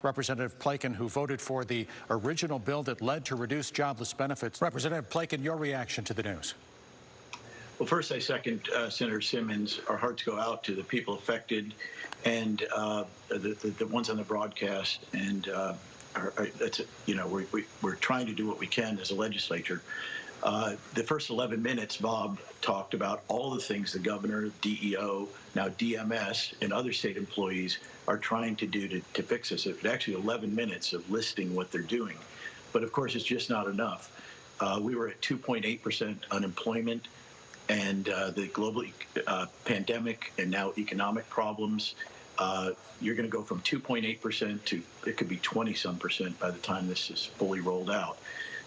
Representative Plakin, who voted for the original bill that led to reduced jobless benefits. Representative Plakin, your reaction to the news? Well, first, I second Senator Simmons. Our hearts go out to the people affected and the ones on the broadcast. And we're trying to do what we can as a legislature. The first 11 minutes, Bob talked about all the things the governor, DEO, now DMS, and other state employees are trying to do to fix this. It's actually 11 minutes of listing what they're doing. But of course, it's just not enough. We were at 2.8% unemployment, and the global pandemic and now economic problems, you're going to go from 2.8% to it could be 20-some% by the time this is fully rolled out.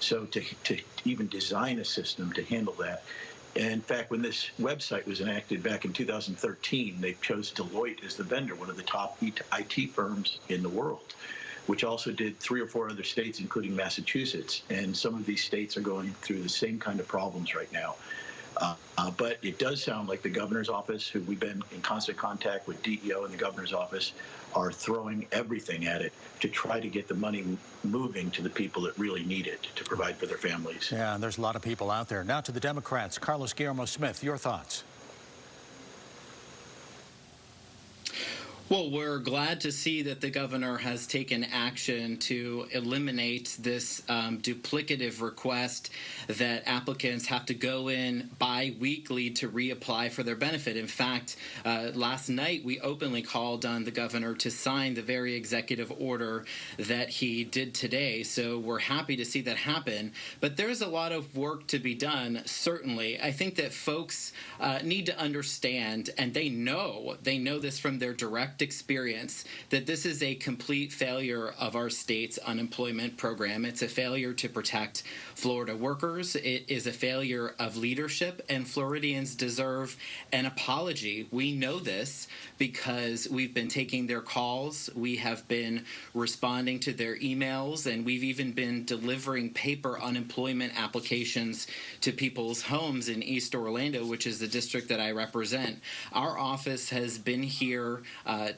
So to even design a system to handle that. And in fact, when this website was enacted back in 2013, they chose Deloitte as the vendor, one of the top IT firms in the world, which also did 3 or 4 other states, including Massachusetts. And some of these states are going through the same kind of problems right now. But it does sound like the governor's office, who we've been in constant contact with DEO and the governor's office, are throwing everything at it to try to get the money moving to the people that really need it to provide for their families. Yeah, and there's a lot of people out there. Now to the Democrats. Carlos Guillermo Smith, your thoughts? Well, we're glad to see that the governor has taken action to eliminate this duplicative request that applicants have to go in bi-weekly to reapply for their benefit. In fact, last night we openly called on the governor to sign the very executive order that he did today. So we're happy to see that happen. But there's a lot of work to be done, certainly. I think that folks need to understand, and they know this from their direct experience, that this is a complete failure of our state's unemployment program. It's a failure to protect Florida workers. It is a failure of leadership, and Floridians deserve an apology. We know this because we've been taking their calls, we have been responding to their emails, and we've even been delivering paper unemployment applications to people's homes in East Orlando, which is the district that I represent. Our office has been here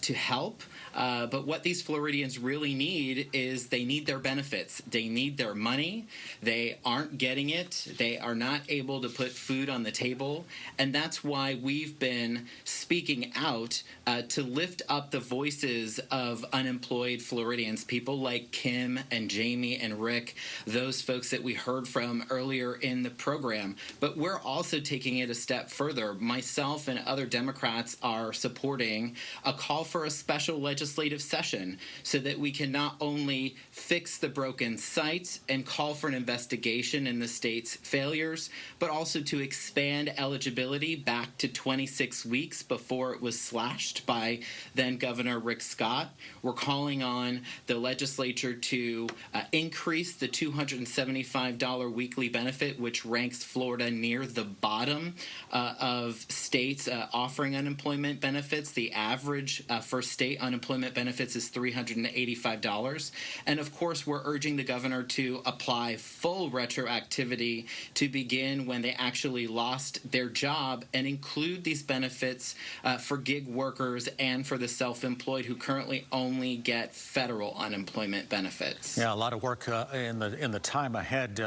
to help, but what these Floridians really need is they need their benefits. They need their money. They aren't getting it. They are not able to put food on the table, and that's why we've been speaking out to lift up the voices of unemployed Floridians, people like Kim and Jamie and Rick, those folks that we heard from earlier in the program. But we're also taking it a step further. Myself and other Democrats are supporting a call for a special legislative session so that we can not only fix the broken site and call for an investigation in the state's failures, but also to expand eligibility back to 26 weeks before it was slashed by then Governor Rick Scott. We're calling on the legislature to increase the $275 weekly benefit, which ranks Florida near the bottom of states offering unemployment benefits. The average for state unemployment benefits is $385. And of course, we're urging the governor to apply full retroactivity to begin when they actually lost their job and include these benefits for gig workers and for the self-employed who currently only get federal unemployment benefits. Yeah, a lot of work in the time ahead.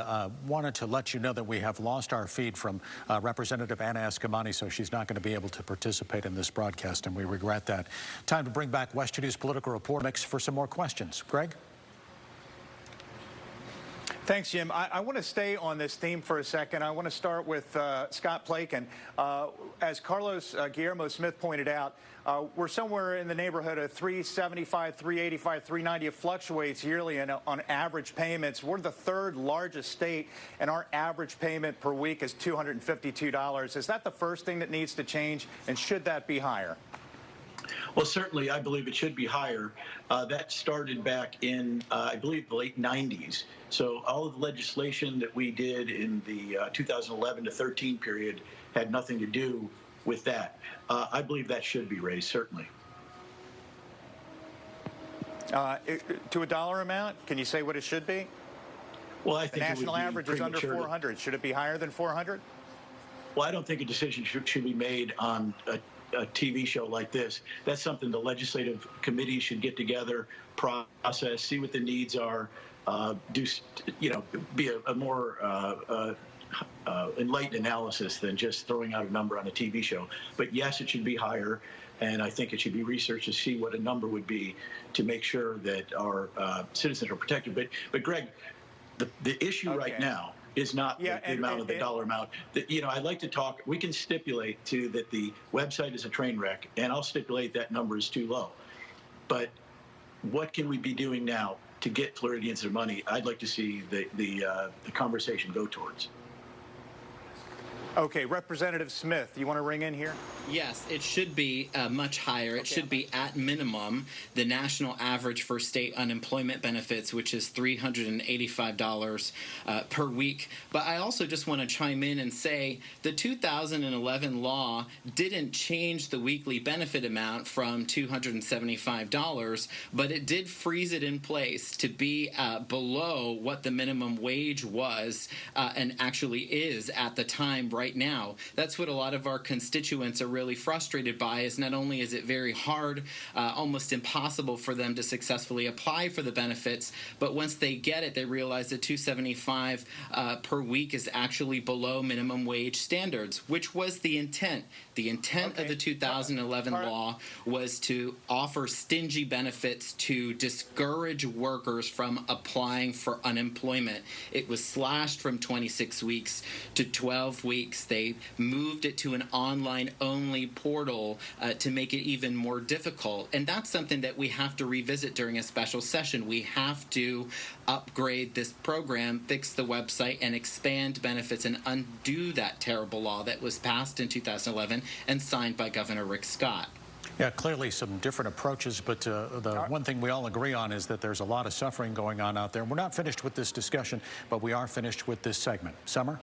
Wanted to let you know that we have lost our feed from Representative Anna Escamani, so she's not going to be able to participate in this broadcast, and we regret that. Time to bring back Western News Political Report mix for some more questions. Greg? Thanks, Jim. I want to stay on this theme for a second. I want to start with Scott Plakin. As Carlos Guillermo Smith pointed out, we're somewhere in the neighborhood of $375, $385, $390. It fluctuates yearly on average payments. We're the 3rd largest state, and our average payment per week is $252. Is that the first thing that needs to change, and should that be higher? Well, certainly, I believe it should be higher. That started back in, I believe, the late 90s. So all of the legislation that we did in the 2011 to 13 period had nothing to do with that. I believe that should be raised, certainly. To a dollar amount? Can you say what it should be? Well, I think the national average is under 400. Should it be higher than 400? Well, I don't think a decision should be made on a TV show like this. That's something the legislative committee should get together, process, see what the needs are, be a more enlightened analysis than just throwing out a number on a TV show. But yes, it should be higher, and I think it should be researched to see what a number would be to make sure that our citizens are protected. But Greg, the issue right now is not the amount of the dollar amount. I'd like to talk. We can stipulate too that the website is a train wreck, and I'll stipulate that number is too low. But what can we be doing now to get Floridians their money? I'd like to see the conversation go towards. Okay, Representative Smith, you want to ring in here? Yes, it should be much higher. It should be at minimum the national average for state unemployment benefits, which is $385 per week. But I also just want to chime in and say the 2011 law didn't change the weekly benefit amount from $275, but it did freeze it in place to be below what the minimum wage was and actually is at the time right now. That's what a lot of our constituents are really frustrated by, is not only is it very hard, almost impossible for them to successfully apply for the benefits, but once they get it, they realize that $275 per week is actually below minimum wage standards, which was the intent. The intent of the 2011 law was to offer stingy benefits to discourage workers from applying for unemployment. It was slashed from 26 weeks to 12 weeks. They moved it to an online-only portal to make it even more difficult. And that's something that we have to revisit during a special session. We have to upgrade this program, fix the website, and expand benefits and undo that terrible law that was passed in 2011 and signed by Governor Rick Scott. Yeah, clearly some different approaches, but the one thing we all agree on is that there's a lot of suffering going on out there. We're not finished with this discussion, but we are finished with this segment. Summer?